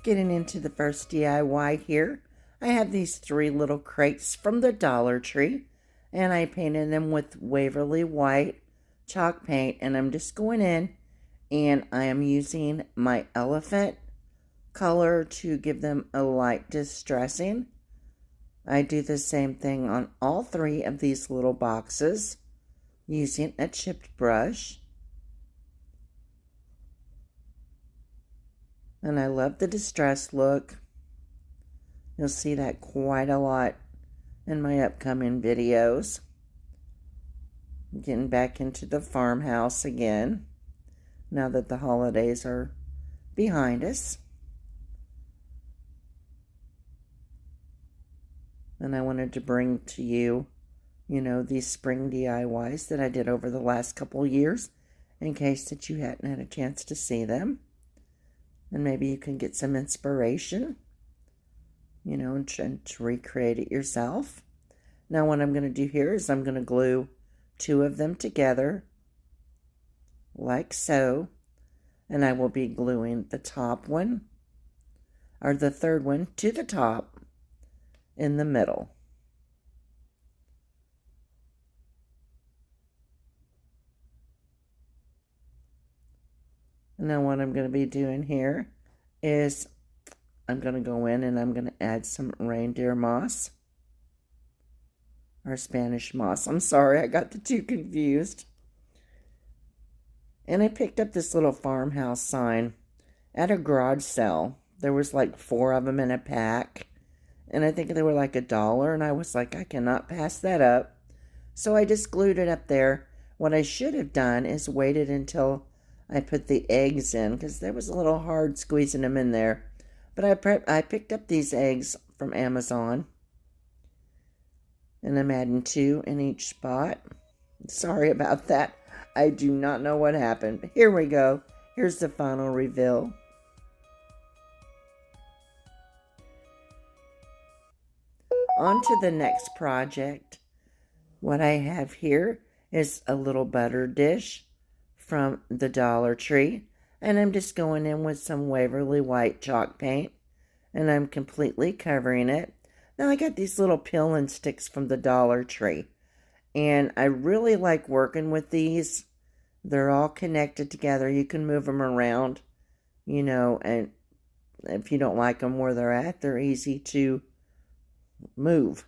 Getting into the first DIY here, I have these 3 little crates from the Dollar Tree, and I painted them with Waverly White chalk paint, and I'm just going in and I am using my elephant color to give them a light distressing. I do the same thing on all 3 of these little boxes using a chipped brush. And I love the distress look. You'll see that quite a lot in my upcoming videos. Getting back into the farmhouse again, now that the holidays are behind us. And I wanted to bring to you, these spring DIYs that I did over the last couple years, in case that you hadn't had a chance to see them. And maybe you can get some inspiration, and to recreate it yourself. Now what I'm going to do here is I'm going to glue 2 of them together, like so. And I will be gluing the top one, or the third one, to the top in the middle. And now what I'm going to be doing here is I'm going to go in and I'm going to add some reindeer moss, or Spanish moss. I'm sorry, I got the 2 confused. And I picked up this little farmhouse sign at a garage sale. There was like 4 of them in a pack, and I think they were like $1, and I was like, I cannot pass that up. So I just glued it up there. What I should have done is waited until I put the eggs in, because there was a little hard squeezing them in there. But I picked up these eggs from Amazon, and I'm adding 2 in each spot. Sorry about that. I do not know what happened. But here we go. Here's the final reveal. On to the next project. What I have here is a little butter dish from the Dollar Tree, and I'm just going in with some Waverly White chalk paint, and I'm completely covering it. Now I got these little peel and sticks from the Dollar Tree, and I really like working with these. They're all connected together. You can move them around, and if you don't like them where they're at, they're easy to move.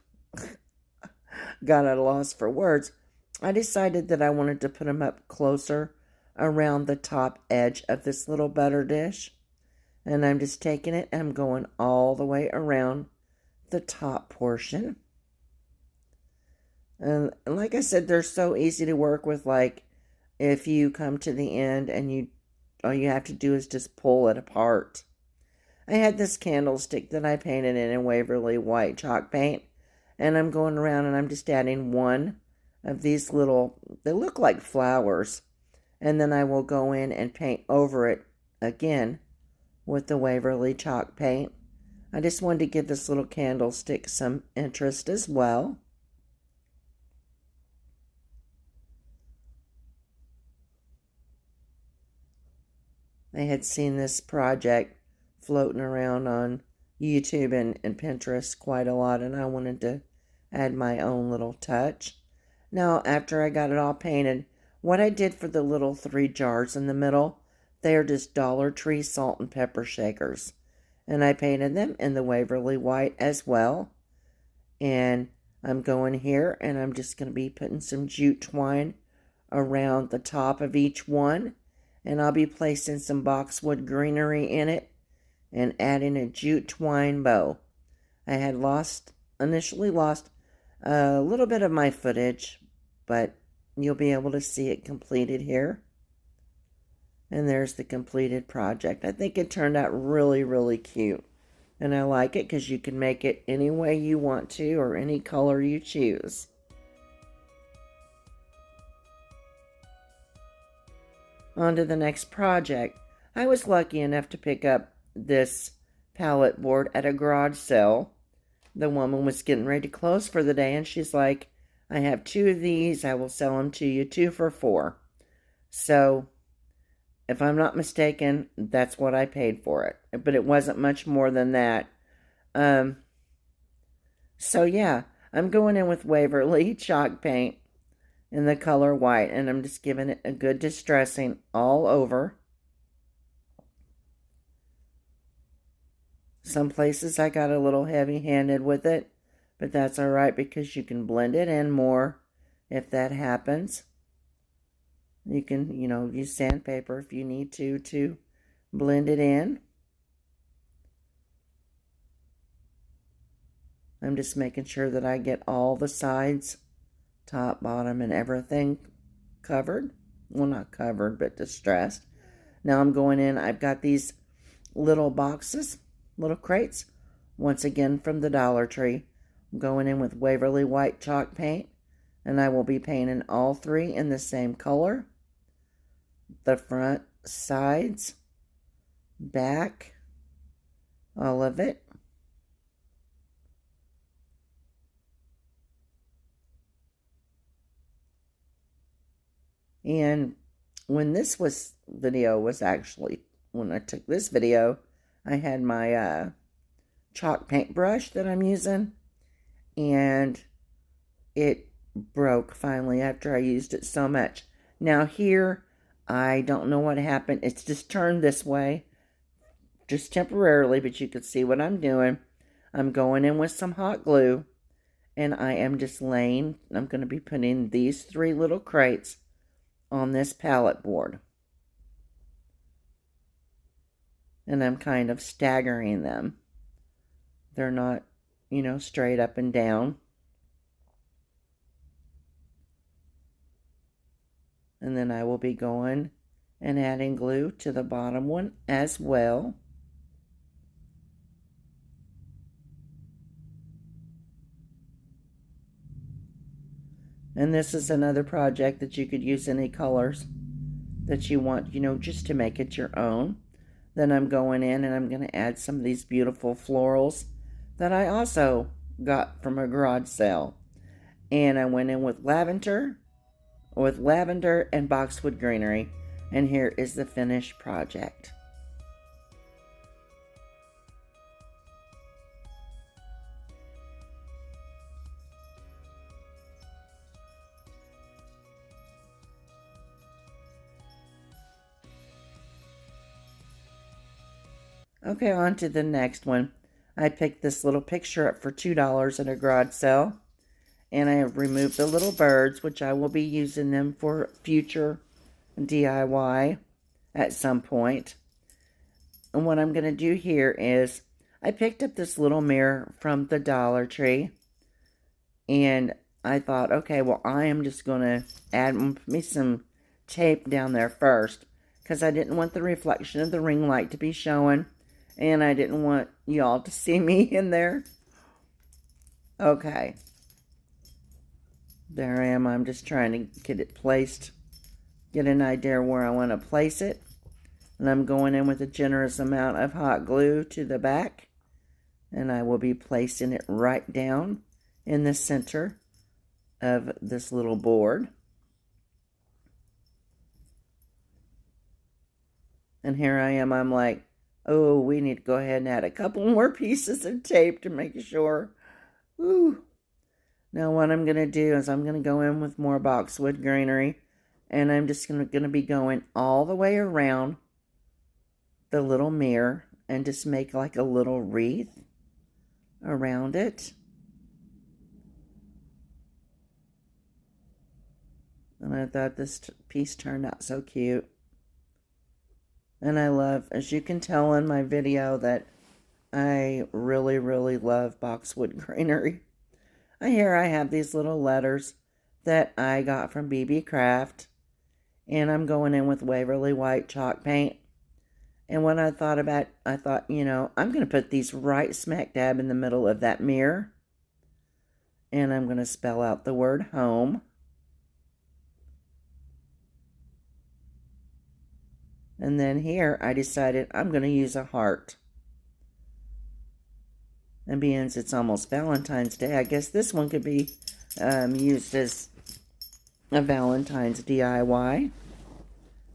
Got at a loss for words. I decided that I wanted to put them up closer around the top edge of this little butter dish. And I'm just taking it and I'm going all the way around the top portion. And like I said, they're so easy to work with. Like if you come to the end and all you have to do is just pull it apart. I had this candlestick that I painted in Waverly White chalk paint, and I'm going around and I'm just adding 1 of these they look like flowers, and then I will go in and paint over it again with the Waverly chalk paint. I just wanted to give this little candlestick some interest as well. I had seen this project floating around on YouTube and Pinterest quite a lot, and I wanted to add my own little touch. Now, after I got it all painted, what I did for the little 3 jars in the middle, they are just Dollar Tree salt and pepper shakers. And I painted them in the Waverly White as well. And I'm going here and I'm just going to be putting some jute twine around the top of each one. And I'll be placing some boxwood greenery in it and adding a jute twine bow. I had initially lost a little bit of my footage, but you'll be able to see it completed here. And there's the completed project. I think it turned out really, really cute. And I like it because you can make it any way you want to or any color you choose. On to the next project. I was lucky enough to pick up this pallet board at a garage sale. The woman was getting ready to close for the day, and she's like, I have 2 of these. I will sell them to you 2 for $4. So If I'm not mistaken, that's what I paid for it. But it wasn't much more than that. So yeah, I'm going in with Waverly chalk paint in the color white, and I'm just giving it a good distressing all over. Some places I got a little heavy-handed with it, but that's all right because you can blend it in more if that happens. You can, use sandpaper if you need to blend it in. I'm just making sure that I get all the sides, top, bottom, and everything covered. Well, not covered, but distressed. Now I'm going in. I've got these little boxes, little crates, once again from the Dollar Tree. I'm going in with Waverly white chalk paint, and I will be painting all three in the same color. The front, sides, back, all of it. And when this video was actually, when I took this video, I had my chalk paintbrush that I'm using, and it broke finally after I used it so much. Now here, I don't know what happened. It's just turned this way, just temporarily, but you can see what I'm doing. I'm going in with some hot glue, and I am just I'm going to be putting these three little crates on this pallet board. And I'm kind of staggering them. They're not, straight up and down. And then I will be going and adding glue to the bottom one as well. And this is another project that you could use any colors that you want, just to make it your own. Then I'm going in and I'm going to add some of these beautiful florals that I also got from a garage sale. And I went in with lavender and boxwood greenery. And here is the finished project. Okay, on to the next one. I picked this little picture up for $2 at a garage sale. And I have removed the little birds, which I will be using them for future DIY at some point. And what I'm going to do here is, I picked up this little mirror from the Dollar Tree. And I thought, okay, well, I am just going to add me some tape down there first, because I didn't want the reflection of the ring light to be showing. And I didn't want y'all to see me in there. Okay. There I am. I'm just trying to get it placed. Get an idea where I want to place it. And I'm going in with a generous amount of hot glue to the back. And I will be placing it right down in the center of this little board. And here I am. I'm like, oh, we need to go ahead and add a couple more pieces of tape to make sure. Ooh. Now what I'm going to do is I'm going to go in with more boxwood greenery. And I'm just going to be going all the way around the little mirror. And just make like a little wreath around it. And I thought this piece turned out so cute. And I love, as you can tell in my video, that I really, really love boxwood greenery. Here I have these little letters that I got from BB Craft. And I'm going in with Waverly white chalk paint. And when I thought about it, I thought, I'm going to put these right smack dab in the middle of that mirror. And I'm going to spell out the word home. And then here, I decided I'm going to use a heart. And being it's almost Valentine's Day, I guess this one could be used as a Valentine's DIY.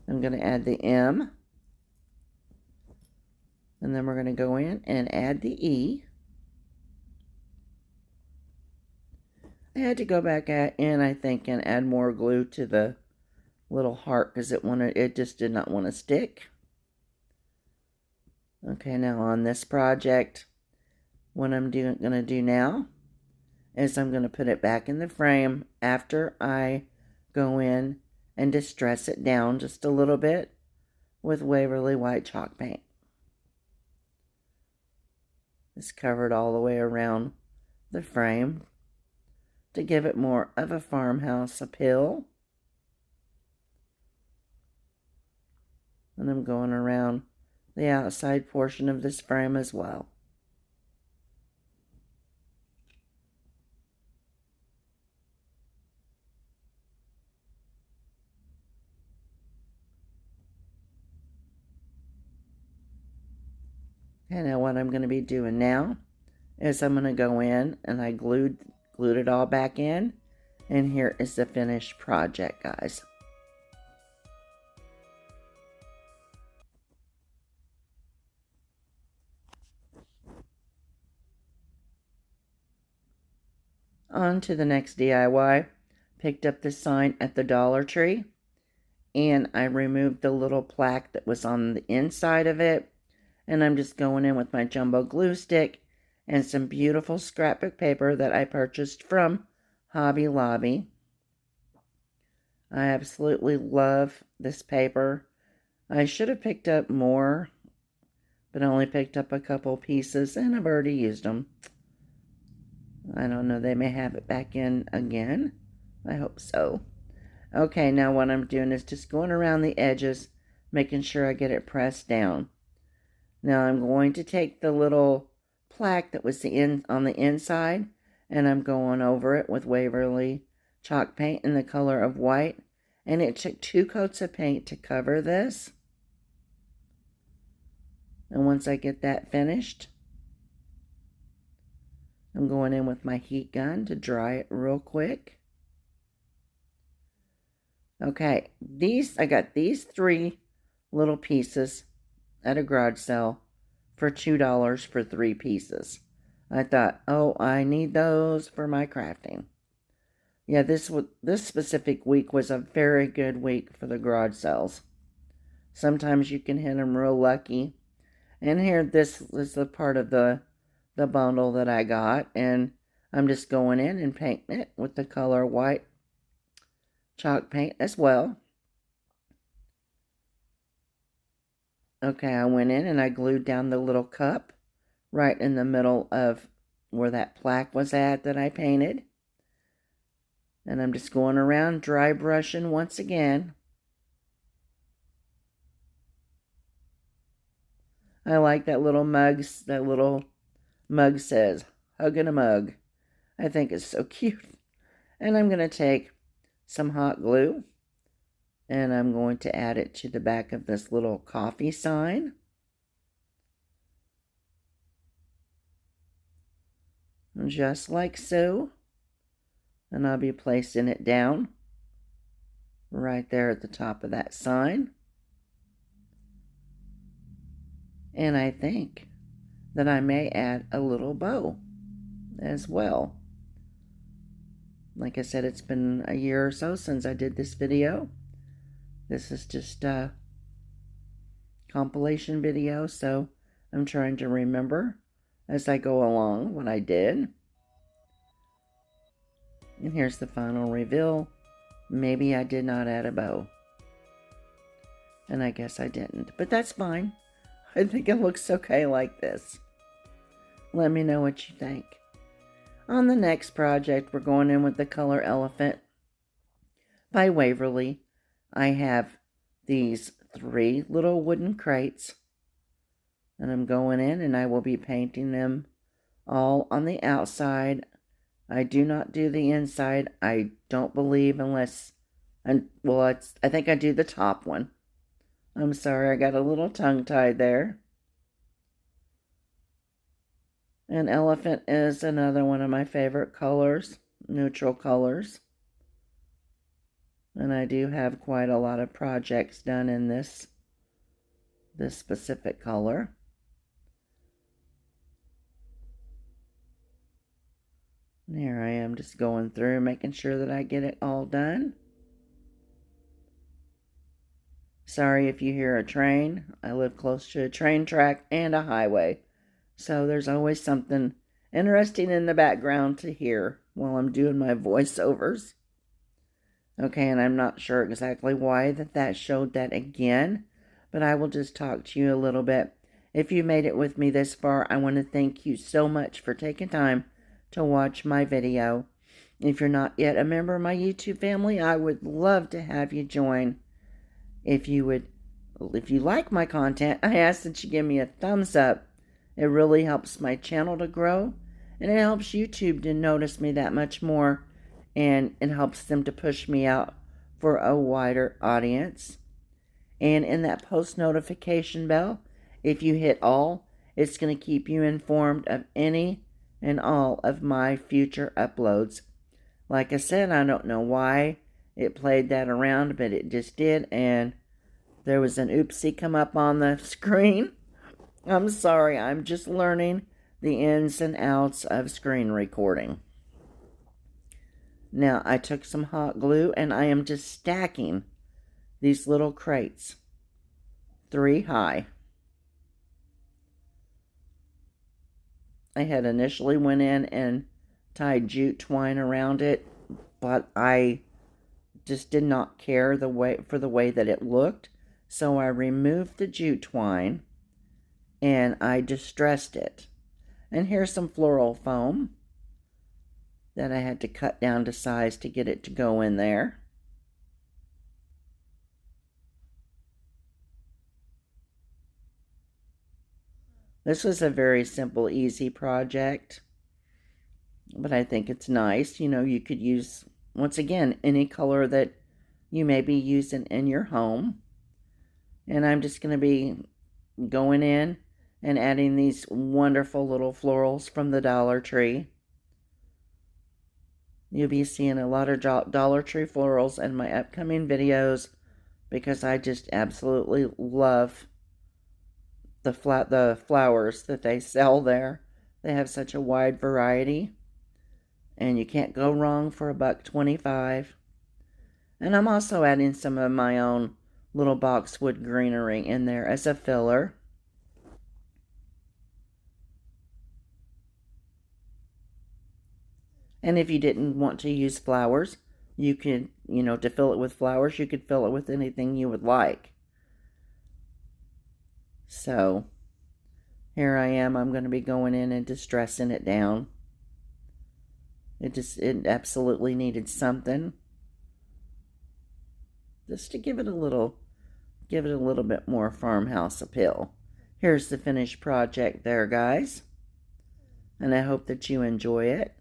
I'm going to add the M. And then we're going to go in and add the E. I had to go back in, I think, and add more glue to the little heart because it just did not want to stick. Okay, now on this project, what I'm going to do now is I'm going to put it back in the frame after I go in and distress it down just a little bit with Waverly white chalk paint. It's covered all the way around the frame to give it more of a farmhouse appeal. And I'm going around the outside portion of this frame as well. And now what I'm going to be doing now is I'm going to go in and I glued it all back in. And here is the finished project, guys. On to the next DIY. Picked up the sign at the Dollar Tree. And I removed the little plaque that was on the inside of it. And I'm just going in with my jumbo glue stick and some beautiful scrapbook paper that I purchased from Hobby Lobby. I absolutely love this paper. I should have picked up more, but I only picked up a couple pieces and I've already used them. I don't know, they may have it back in again. I hope so. Okay, now what I'm doing is just going around the edges, making sure I get it pressed down. Now I'm going to take the little plaque that was on the inside, and I'm going over it with Waverly chalk paint in the color of white. And it took 2 coats of paint to cover this. And once I get that finished, I'm going in with my heat gun to dry it real quick. Okay, I got these 3 little pieces at a garage sale for $2 for 3 pieces. I thought, oh, I need those for my crafting. Yeah, this specific week was a very good week for the garage sales. Sometimes you can hit them real lucky. And here, this is the part of the bundle that I got. And I'm just going in and painting it with the color white chalk paint as well. Okay, I went in and I glued down the little cup right in the middle of where that plaque was at that I painted. And I'm just going around dry brushing once again. I like that little mug says, hugging a mug. I think it's so cute. And I'm going to take some hot glue and I'm going to add it to the back of this little coffee sign. Just like so. And I'll be placing it down right there at the top of that sign. And I think that I may add a little bow as well. Like I said, it's been a year or so since I did this video. This is just a compilation video, so I'm trying to remember as I go along what I did. And here's the final reveal. Maybe I did not add a bow. And I guess I didn't, but that's fine. I think it looks okay like this. Let me know what you think. On the next project, we're going in with the color Elephant by Waverly. I have these 3 little wooden crates. And I'm going in and I will be painting them all on the outside. I do not do the inside. I don't believe unless, I think I do the top one. I'm sorry, I got a little tongue-tied there. And Elephant is another one of my favorite colors, neutral colors. And I do have quite a lot of projects done in this specific color. And here I am just going through, making sure that I get it all done. Sorry if you hear a train. I live close to a train track and a highway, so there's always something interesting in the background to hear while I'm doing my voiceovers. Okay, and I'm not sure exactly why that showed that again, but I will just talk to you a little bit. If you made it with me this far, I want to thank you so much for taking time to watch my video. If you're not yet a member of my YouTube family, I would love to have you join. If you like my content, I ask that you give me a thumbs up. It really helps my channel to grow, and it helps YouTube to notice me that much more, and it helps them to push me out for a wider audience. And in that post notification bell, if you hit all, it's going to keep you informed of any and all of my future uploads. Like I said, I don't know why it played that around, but it just did, and there was an oopsie come up on the screen. I'm sorry, I'm just learning the ins and outs of screen recording. Now, I took some hot glue, and I am just stacking these little crates, 3 high. I had initially went in and tied jute twine around it, but I just did not care for the way that it looked, so I removed the jute twine and I distressed it. And here's some floral foam that I had to cut down to size to get it to go in there. This was a very simple, easy project, but I think it's nice. You know, you could use, once again, any color that you may be using in your home. And I'm just going to be going in and adding these wonderful little florals from the Dollar Tree. You'll be seeing a lot of Dollar Tree florals in my upcoming videos because I just absolutely love the flowers that they sell there. They have such a wide variety, and you can't go wrong for $1.25. And I'm also adding some of my own little boxwood greenery in there as a filler. And if you didn't want to use flowers, you could, to fill it with flowers, you could fill it with anything you would like. So, here I am. I'm going to be going in and distressing it down. It absolutely needed something. Just to give it a little bit more farmhouse appeal. Here's the finished project there, guys. And I hope that you enjoy it.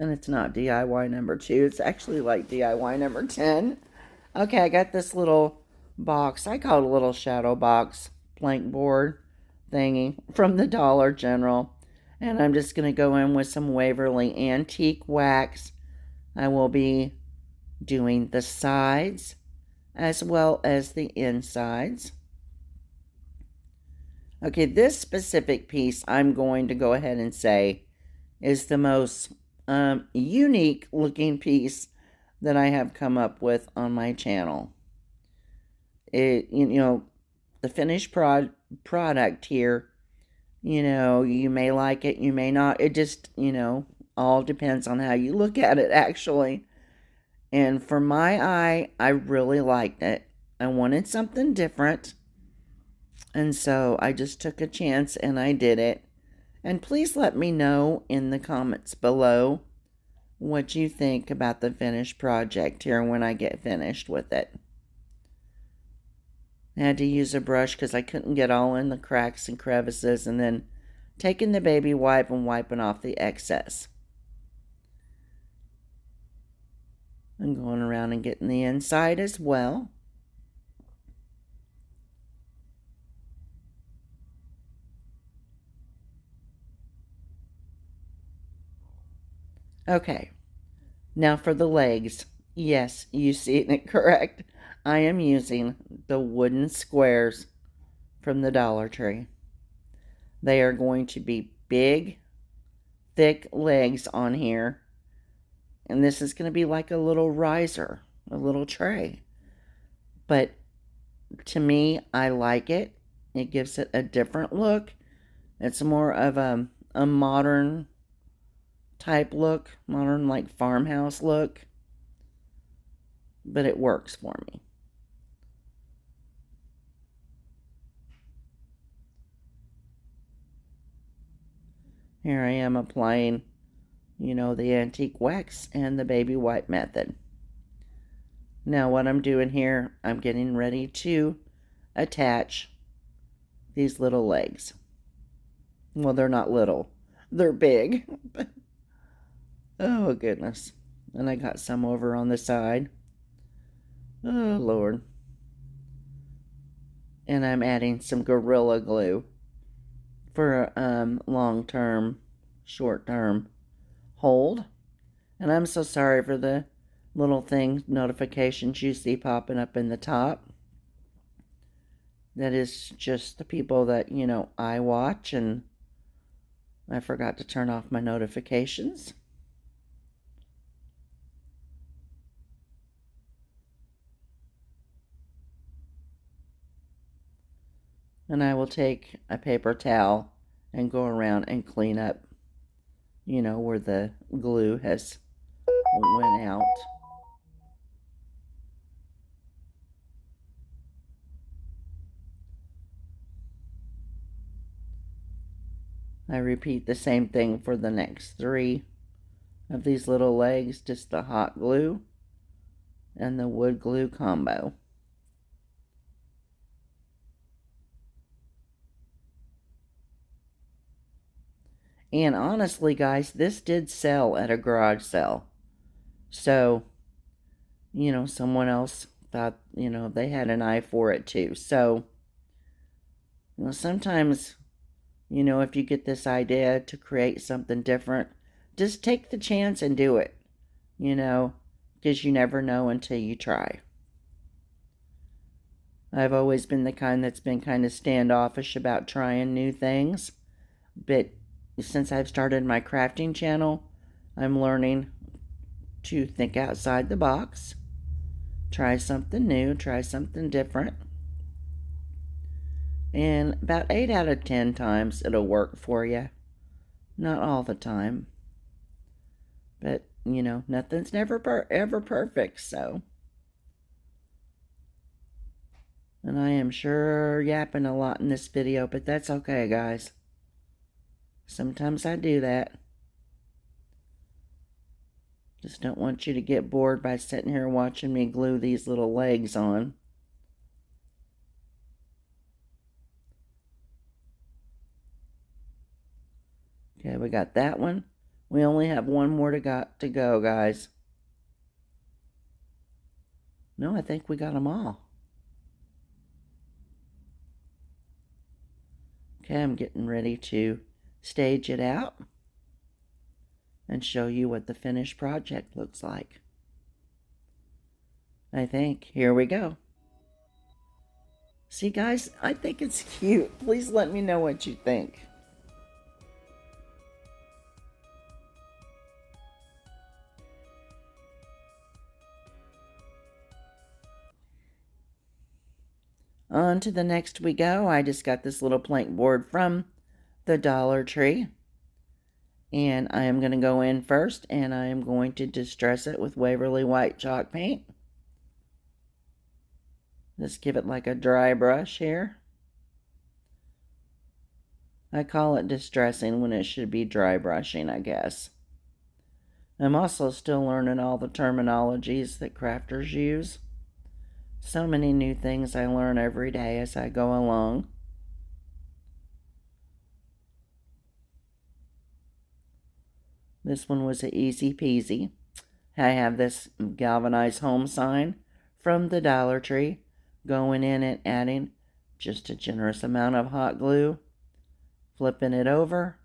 And it's not DIY number 2. It's actually like DIY number 10. Okay, I got this little box. I call it a little shadow box plank board thingy from the Dollar General. And I'm just going to go in with some Waverly Antique Wax. I will be doing the sides as well as the insides. Okay, this specific piece I'm going to go ahead and say is the most unique looking piece that I have come up with on my channel. The finished product here, you may like it, you may not. It just, all depends on how you look at it, actually. And for my eye, I really liked it. I wanted something different. And so I just took a chance and I did it. And please let me know in the comments below what you think about the finished project here when I get finished with it. I had to use a brush because I couldn't get all in the cracks and crevices, and then taking the baby wipe and wiping off the excess. I'm going around and getting the inside as well. Okay, now for the legs. Yes, you see it correct. I am using the wooden squares from the Dollar Tree. They are going to be big, thick legs on here. And this is going to be like a little riser, a little tray. But to me, I like it. It gives it a different look. It's more of a modern type look, modern like farmhouse look. But it works for me. Here I am applying, the antique wax and the baby wipe method. Now what I'm doing here, I'm getting ready to attach these little legs. Well, they're not little. They're big. Oh, goodness. And I got some over on the side. Oh, Lord. And I'm adding some Gorilla Glue for long-term, short-term hold. And I'm so sorry for the little thing notifications you see popping up in the top. That is just the people that, I watch, and I forgot to turn off my notifications. And I will take a paper towel and go around and clean up, where the glue has went out. I repeat the same thing for the next 3 of these little legs, just the hot glue and the wood glue combo. And honestly, guys, this did sell at a garage sale. So, someone else thought, they had an eye for it too. So, sometimes, if you get this idea to create something different, just take the chance and do it, because you never know until you try. I've always been the kind that's been kind of standoffish about trying new things, but since I've started my crafting channel, I'm learning to think outside the box, try something new, try something different. And about 8 out of 10 times it'll work for you. Not all the time. But, nothing's ever perfect, so. And I am sure yapping a lot in this video, but that's okay, guys. Sometimes I do that. Just don't want you to get bored by sitting here watching me glue these little legs on. Okay, we got that one. We only have one more to go, guys. No, I think we got them all. Okay, I'm getting ready to stage it out and show you what the finished project looks like. I think. Here we go. See, guys, I think it's cute. Please let me know what you think. On to the next we go. I just got this little plank board from the Dollar Tree. And I am going to go in first, and I am going to distress it with Waverly White chalk paint. Just give it like a dry brush here. I call it distressing when it should be dry brushing, I guess. I'm also still learning all the terminologies that crafters use. So many new things I learn every day as I go along. This one was an easy peasy. I have this galvanized home sign from the Dollar Tree, going in and adding just a generous amount of hot glue, flipping it over,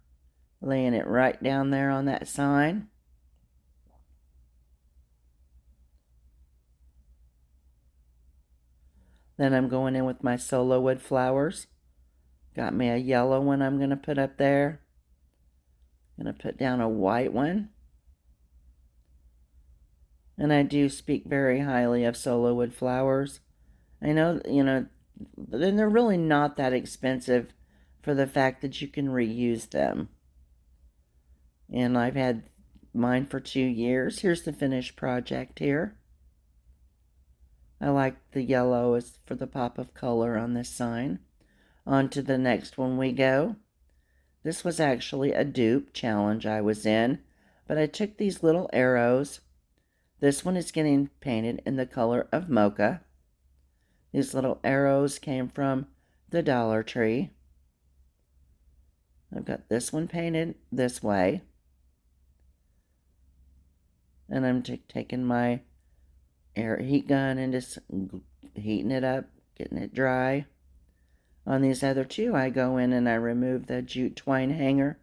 laying it right down there on that sign. Then I'm going in with my solo wood flowers. Got me a yellow one I'm going to put up there. I'm going to put down a white one. And I do speak very highly of solo wood flowers. I know, they're really not that expensive for the fact that you can reuse them. And I've had mine for 2 years. Here's the finished project here. I like the yellow as for the pop of color on this sign. On to the next one we go. This was actually a dupe challenge I was in, but I took these little arrows. This one is getting painted in the color of mocha. These little arrows came from the Dollar Tree. I've got this one painted this way. And I'm taking my air heat gun and just heating it up, getting it dry. On these other two, I go in and I remove the jute twine hanger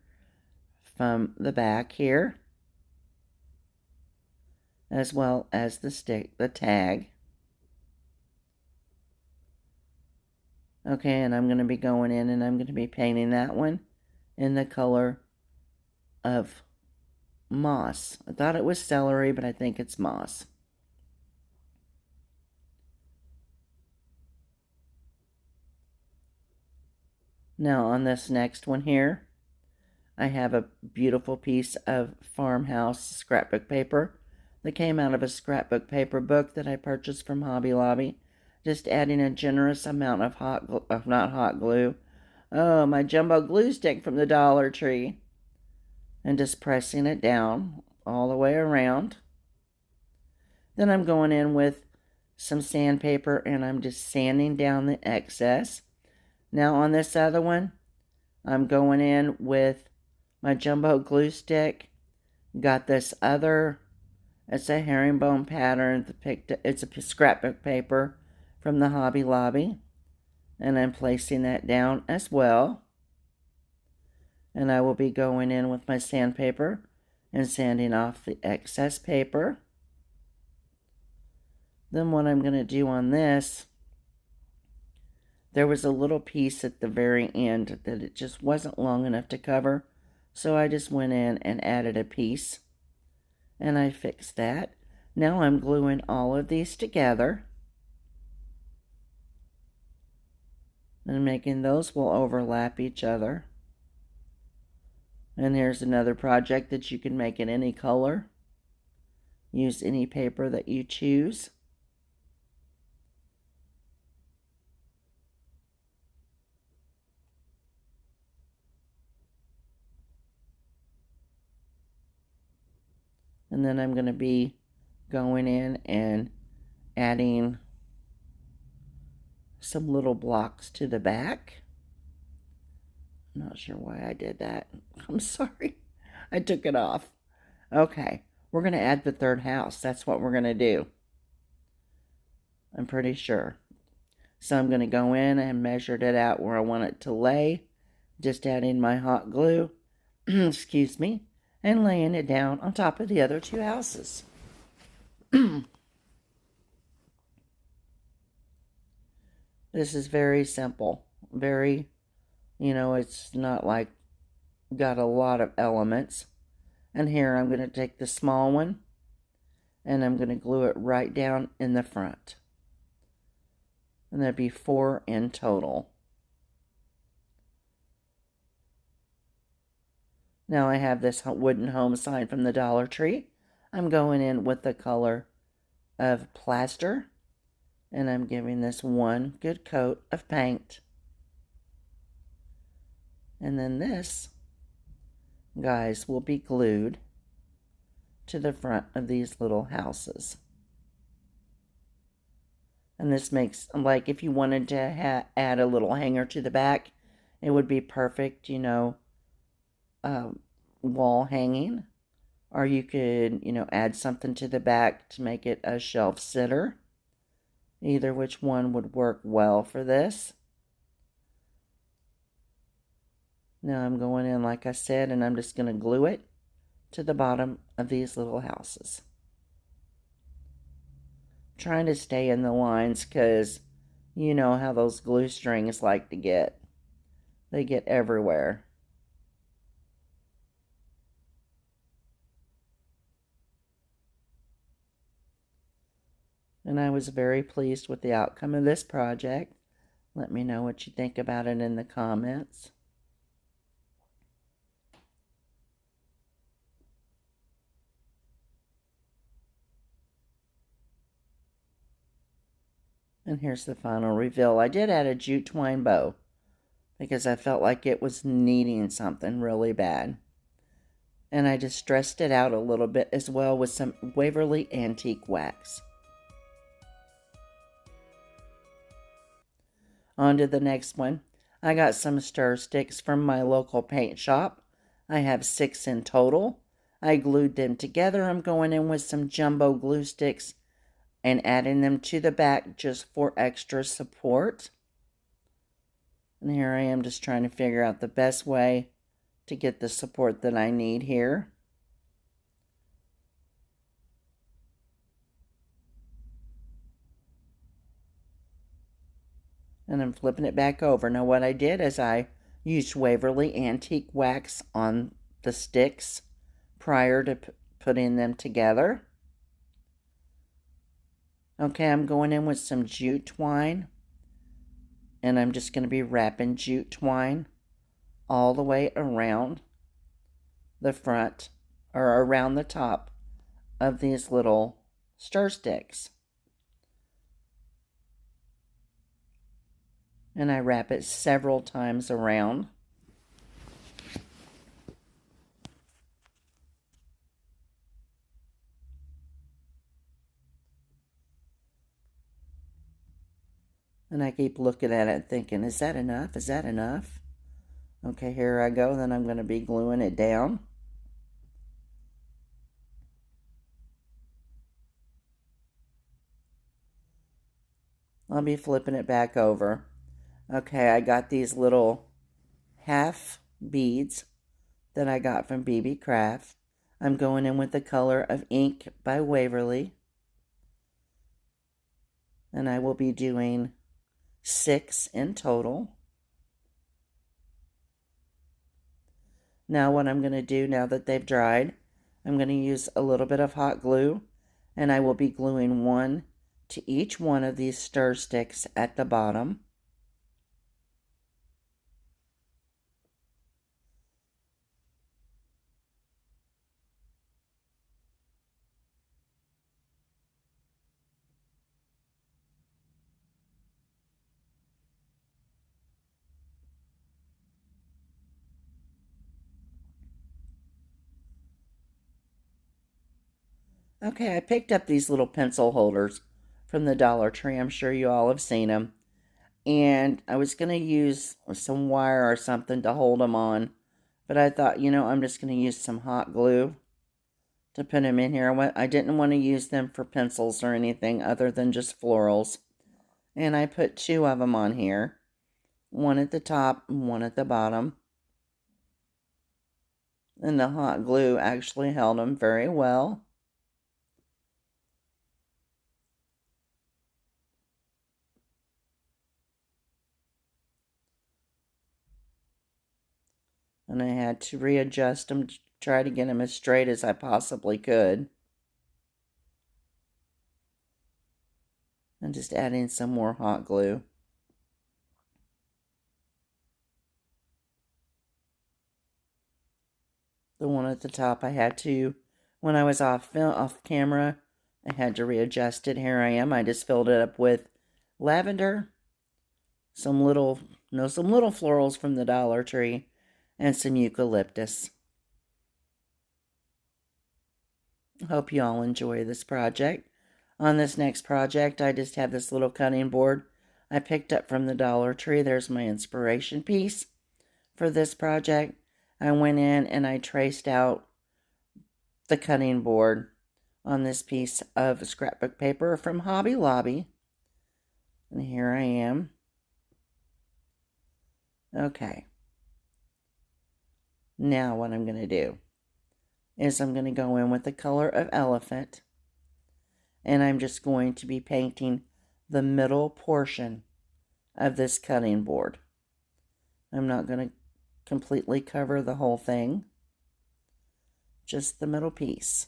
from the back here, as well as the tag. Okay, and I'm going to be going in and I'm going to be painting that one in the color of moss. I thought it was celery, but I think it's moss. Now on this next one here, I have a beautiful piece of farmhouse scrapbook paper that came out of a scrapbook paper book that I purchased from Hobby Lobby. Just adding a generous amount of my jumbo glue stick from the Dollar Tree. And just pressing it down all the way around. Then I'm going in with some sandpaper and I'm just sanding down the excess. Now on this other one, I'm going in with my jumbo glue stick. Got this other, it's a herringbone pattern. It's a scrapbook paper from the Hobby Lobby. And I'm placing that down as well. And I will be going in with my sandpaper and sanding off the excess paper. Then what I'm going to do on this, there was a little piece at the very end that it just wasn't long enough to cover. So I just went in and added a piece. And I fixed that. Now I'm gluing all of these together. And making those will overlap each other. And here's another project that you can make in any color. Use any paper that you choose. And then I'm going to be going in and adding some little blocks to the back. I'm not sure why I did that. I'm sorry. I took it off. Okay, we're going to add the third house. That's what we're going to do. I'm pretty sure. So I'm going to go in and measured it out where I want it to lay. Just adding my hot glue, excuse me, and laying it down on top of the other two houses. This is very simple. Very, it's not like got a lot of elements. And here I'm going to take the small one and I'm going to glue it right down in the front. And there'd be 4 in total. Now I have this wooden home sign from the Dollar Tree. I'm going in with the color of plaster. And I'm giving this one good coat of paint. And then this, guys, will be glued to the front of these little houses. And this makes, like, if you wanted to add a little hanger to the back, it would be perfect, wall hanging. Or you could, add something to the back to make it a shelf sitter. Either which one would work well for this. Now I'm going in, like I said, and I'm just going to glue it to the bottom of these little houses. Trying to stay in the lines because You know how those glue strings like to get. They get everywhere. And I was very pleased with the outcome of this project. Let me know what you think about it in the comments. And here's the final reveal. I did add a jute twine bow because I felt like it was needing something really bad. And I just stressed it out a little bit as well with some Waverly Antique Wax. On to the next one. I got some stir sticks from my local paint shop. I have 6 in total. I glued them together. I'm going in with some jumbo glue sticks and adding them to the back just for extra support. And here I am just trying to figure out the best way to get the support that I need here. And I'm flipping it back over. Now what I did is I used Waverly Antique Wax on the sticks prior to putting them together. Okay, I'm going in with some jute twine. And I'm just going to be wrapping jute twine all the way around the front or around the top of these little stir sticks. And I wrap it several times around. And I keep looking at it thinking, is that enough? Is that enough? Okay, here I go. Then I'm going to be gluing it down. I'll be flipping it back over. Okay, I got these little half beads that I got from BB Craft. I'm going in with the color of Ink by Waverly. And I will be doing 6 in total. Now what I'm going to do now that they've dried, I'm going to use a little bit of hot glue, and I will be gluing one to each one of these stir sticks at the bottom. Okay, I picked up these little pencil holders from the Dollar Tree. I'm sure you all have seen them. And I was going to use some wire or something to hold them on. But I thought, I'm just going to use some hot glue to put them in here. I didn't want to use them for pencils or anything other than just florals. And I put 2 of them on here. One at the top and one at the bottom. And the hot glue actually held them very well. And I had to readjust them to try to get them as straight as I possibly could. And just adding some more hot glue. The one at the top I had to, when I was off camera, I had to readjust it. Here I am. I just filled it up with lavender, some little florals from the Dollar Tree, and some eucalyptus. Hope you all enjoy this project. On this next project, I just have this little cutting board I picked up from the Dollar Tree. There's my inspiration piece for this project. I went in and I traced out the cutting board on this piece of scrapbook paper from Hobby Lobby. And here I am. Okay. Now what I'm going to do is I'm going to go in with the color of elephant. And I'm just going to be painting the middle portion of this cutting board. I'm not going to completely cover the whole thing, just the middle piece.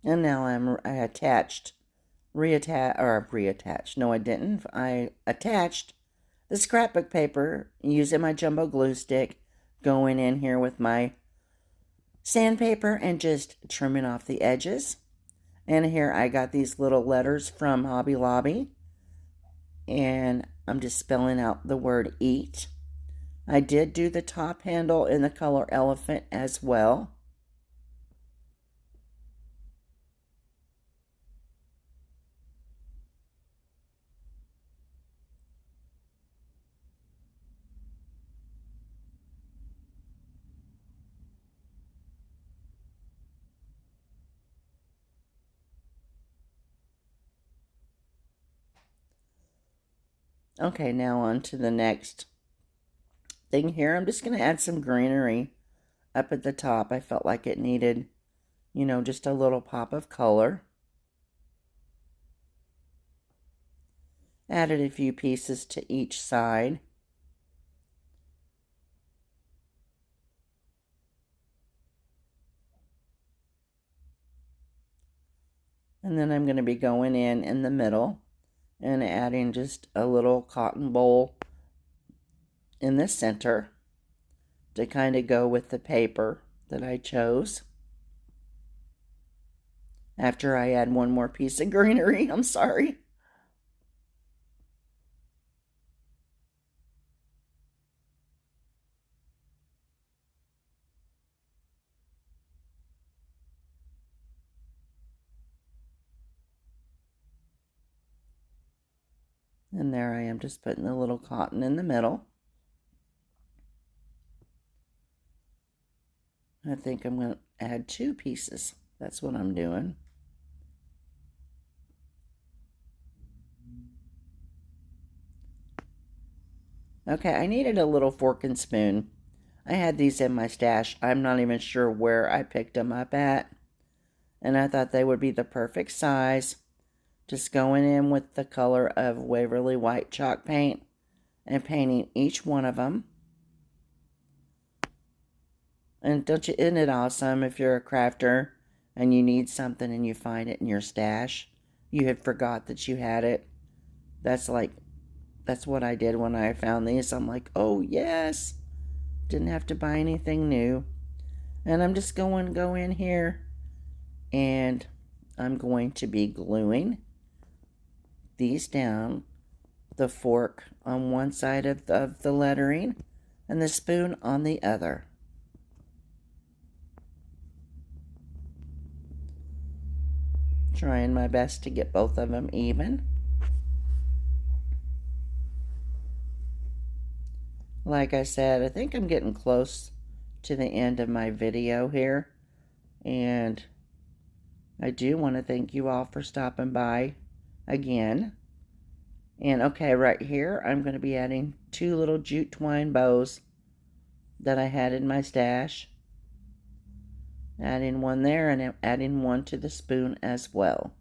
And now I attached, reattached. No, I didn't. I attached the scrapbook paper using my jumbo glue stick, going in here with my sandpaper and just trimming off the edges. And here I got these little letters from Hobby Lobby, and I'm just spelling out the word eat. I did do the top handle in the color elephant as well. Okay, now on to the next thing here. I'm just going to add some greenery up at the top. I felt like it needed, just a little pop of color. Added a few pieces to each side. And then I'm going to be going in the middle and adding just a little cotton bowl in the center to kind of go with the paper that I chose. After I add one more piece of greenery, I'm sorry. And there I am, just putting the little cotton in the middle. I think I'm going to add 2 pieces. That's what I'm doing. Okay, I needed a little fork and spoon. I had these in my stash. I'm not even sure where I picked them up at. And I thought they would be the perfect size. Just going in with the color of Waverly White chalk paint and painting each one of them. And isn't it awesome if you're a crafter and you need something and you find it in your stash? You had forgot that you had it. That's what I did when I found these. I'm like, oh yes, didn't have to buy anything new. And I'm just going to go in here and I'm going to be gluing these down, the fork on one side of the lettering and the spoon on the other. Trying my best to get both of them even. Like I said, I think I'm getting close to the end of my video here, and I do want to thank you all for stopping by again. And okay, right here I'm going to be adding 2 little jute twine bows that I had in my stash. Adding one there and adding one to the spoon as well.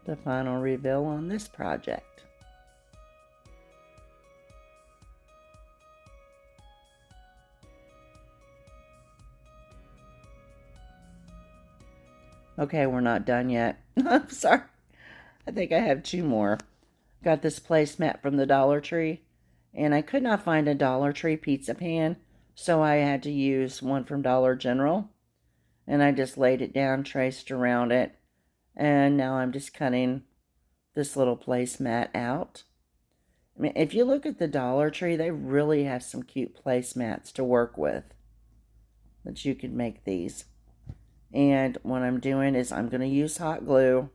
The final reveal on this project. Okay, we're not done yet. I'm sorry. I think I have 2 more. Got this placemat from the Dollar Tree, and I could not find a Dollar Tree pizza pan, so I had to use one from Dollar General. And I just laid it down, traced around it, and now I'm just cutting this little placemat out. I mean, if you look at the Dollar Tree, they really have some cute placemats to work with that you could make these. And what I'm doing is I'm going to use hot glue.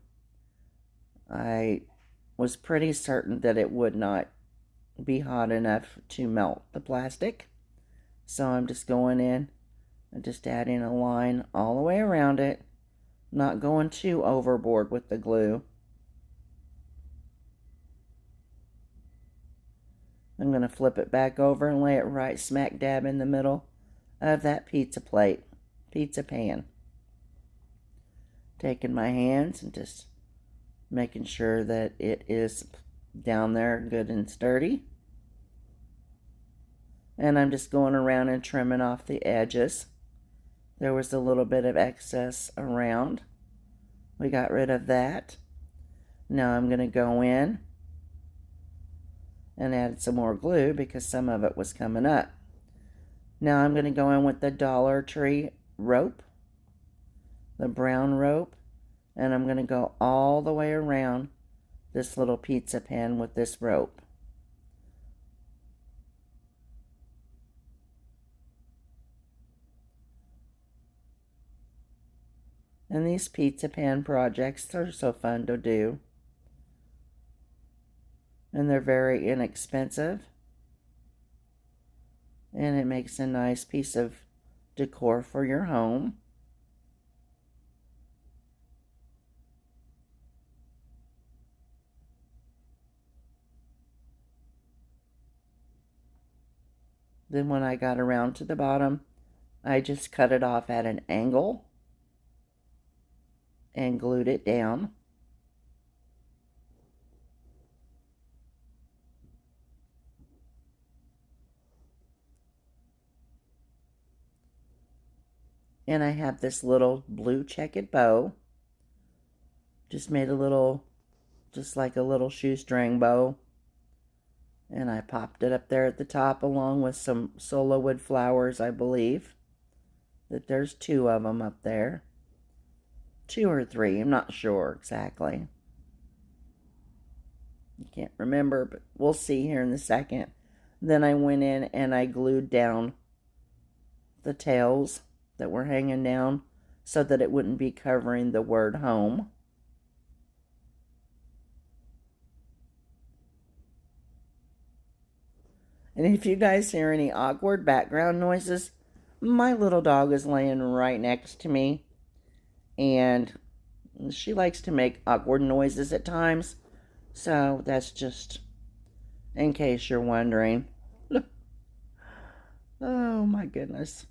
I was pretty certain that it would not be hot enough to melt the plastic. So I'm just going in and just adding a line all the way around it. Not going too overboard with the glue. I'm going to flip it back over and lay it right smack dab in the middle of that pizza pan. Taking my hands and just making sure that it is down there good and sturdy. And I'm just going around and trimming off the edges. There was a little bit of excess around. We got rid of that. Now I'm going to go in and add some more glue because some of it was coming up. Now I'm going to go in with the Dollar Tree rope, the brown rope, and I'm going to go all the way around this little pizza pan with this rope. And these pizza pan projects are so fun to do. And they're very inexpensive. And it makes a nice piece of decor for your home. Then when I got around to the bottom, I just cut it off at an angle and glued it down. And I have this little blue checkered bow. Just made a little, just like a little shoestring bow. And I popped it up there at the top along with some solo wood flowers, I believe. That there's 2 of them up there. 2 or 3, I'm not sure exactly. I can't remember, but we'll see here in a second. Then I went in and I glued down the tails that were hanging down so that it wouldn't be covering the word home. And if you guys hear any awkward background noises, my little dog is laying right next to me. And she likes to make awkward noises at times. So that's just in case you're wondering. Oh my goodness.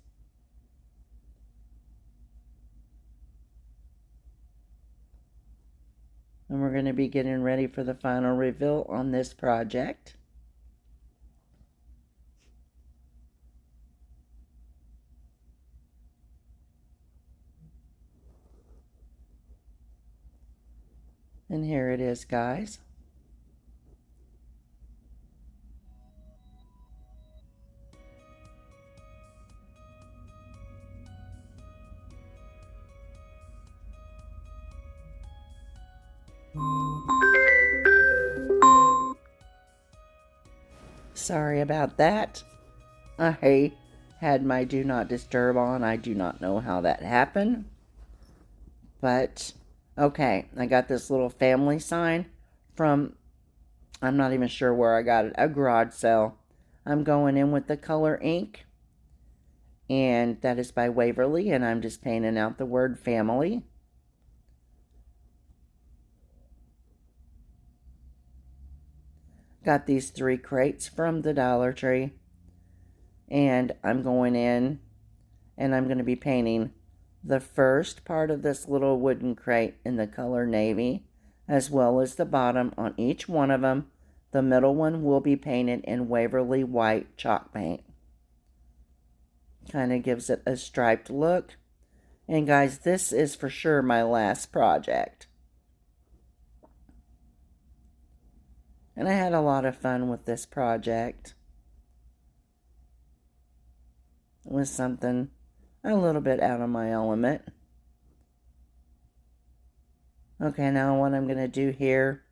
And we're going to be getting ready for the final reveal on this project. And here it is, guys. Sorry about that. I had my do not disturb on. I do not know how that happened. But, okay, I got this little family sign from, I'm not even sure where I got it, a garage sale. I'm going in with the color ink. And that is by Waverly, and I'm just painting out the word family. Got these 3 crates from the Dollar Tree. And I'm going in and I'm going to be painting the first part of this little wooden crate in the color navy, as well as the bottom on each one of them. The middle one will be painted in Waverly white chalk paint. Kind of gives it a striped look. And guys, this is for sure my last project. And I had a lot of fun with this project. It was something a little bit out of my element. Okay, now what I'm going to do here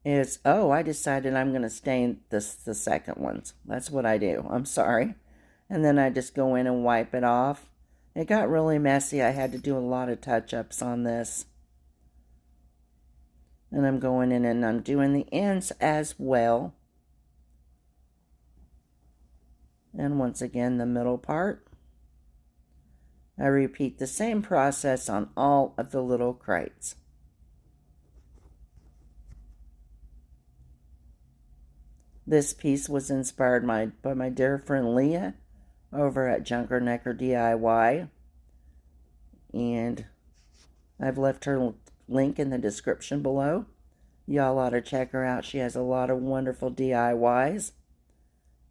is, I decided I'm going to stain the second ones. That's what I do. I'm sorry. And then I just go in and wipe it off. It got really messy. I had to do a lot of touch-ups on this. And I'm going in and I'm doing the ends as well. And once again, the middle part. I repeat the same process on all of the little crates. This piece was inspired by my dear friend Leah over at Junker Necker DIY. And I've left her link in the description below. Y'all ought to check her out. She has a lot of wonderful DIYs.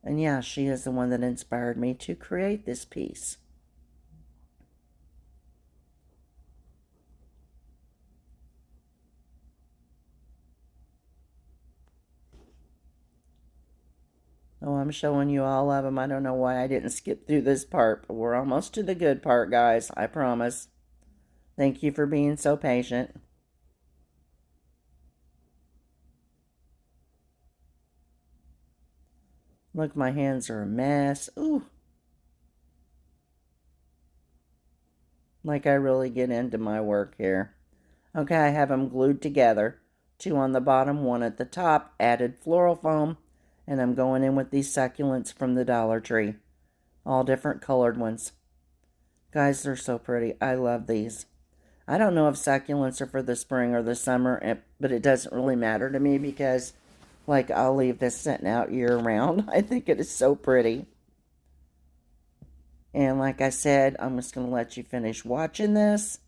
And yeah, she is the one that inspired me to create this piece. Oh, I'm showing you all of them. I don't know why I didn't skip through this part, but we're almost to the good part, guys. I promise. Thank you for being so patient. Look, my hands are a mess. Ooh. Like I really get into my work here. Okay, I have them glued together. 2 on the bottom, 1 at the top, added floral foam, and I'm going in with these succulents from the Dollar Tree. All different colored ones. Guys, they're so pretty. I love these. I don't know if succulents are for the spring or the summer, but it doesn't really matter to me because, like, I'll leave this sitting out year-round. I think it is so pretty. And like I said, I'm just going to let you finish watching this.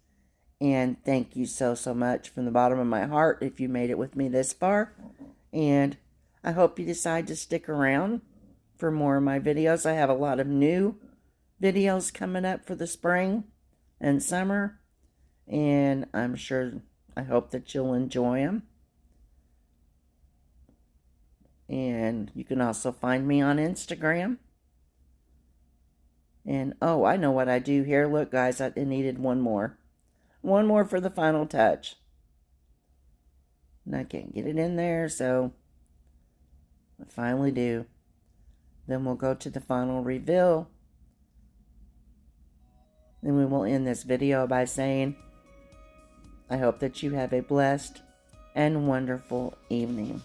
And thank you so much from the bottom of my heart if you made it with me this far. And I hope you decide to stick around for more of my videos. I have a lot of new videos coming up for the spring and summer. And I hope that you'll enjoy them. And you can also find me on Instagram. And, oh, I know what I do here. Look, guys, I needed one more. One more for the final touch. And I can't get it in there, so I finally do. Then we'll go to the final reveal. Then we will end this video by saying, I hope that you have a blessed and wonderful evening.